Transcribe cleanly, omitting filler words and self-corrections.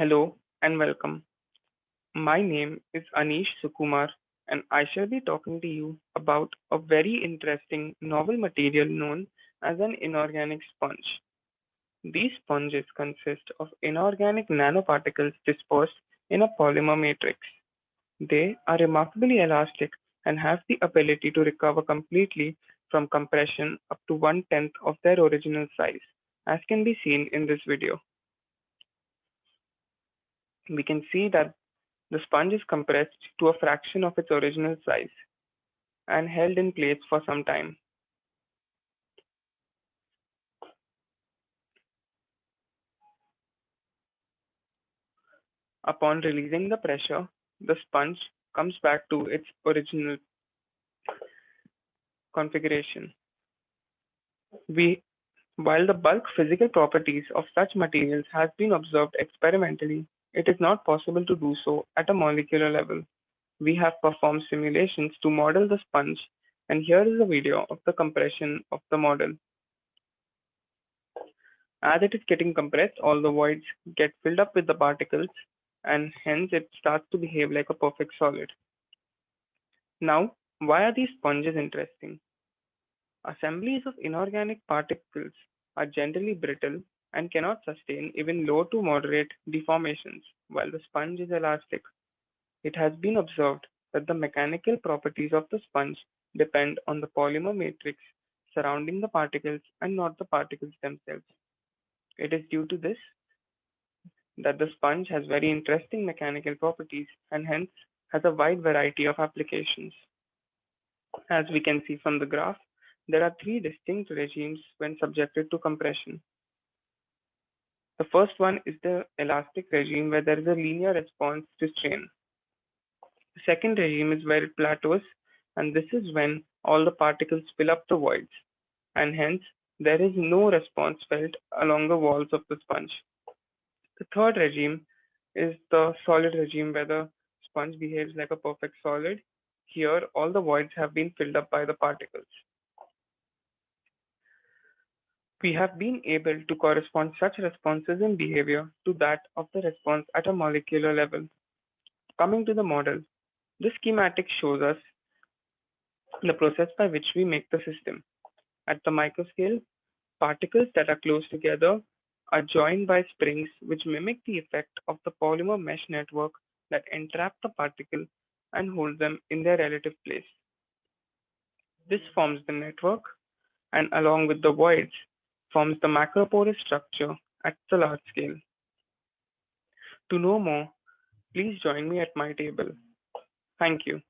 Hello and welcome. My name is Anish Sukumar, and I shall be talking to you about a very interesting novel material known as an inorganic sponge. These sponges consist of inorganic nanoparticles dispersed in a polymer matrix. They are remarkably elastic and have the ability to recover completely from compression up to one-tenth of their original size, as can be seen in this video. We can see that the sponge is compressed to a fraction of its original size and held in place for some time. Upon releasing the pressure, the sponge comes back to its original configuration. We, while the bulk physical properties of such materials has been observed experimentally, it is not possible to do so at a molecular level. We have performed simulations to model the sponge, and here is a video of the compression of the model. As it is getting compressed, all the voids get filled up with the particles, and hence it starts to behave like a perfect solid. Now, why are these sponges interesting? Assemblies of inorganic particles are generally brittle and cannot sustain even low to moderate deformations, while the sponge is elastic. It has been observed that the mechanical properties of the sponge depend on the polymer matrix surrounding the particles and not the particles themselves. It is due to this that the sponge has very interesting mechanical properties and hence has a wide variety of applications. As we can see from the graph, there are three distinct regimes when subjected to compression. The first one is the elastic regime where there is a linear response to strain. The second regime is where it plateaus, and this is when all the particles fill up the voids, and hence there is no response felt along the walls of the sponge. The third regime is the solid regime where the sponge behaves like a perfect solid. Here, all the voids have been filled up by the particles. We have been able to correspond such responses in behavior to that of the response at a molecular level. Coming to the model, this schematic shows us the process by which we make the system. At the microscale, particles that are close together are joined by springs which mimic the effect of the polymer mesh network that entrap the particle and hold them in their relative place. This forms the network and along with the voids forms the macroporous structure at the large scale. To know more, please join me at my table. Thank you.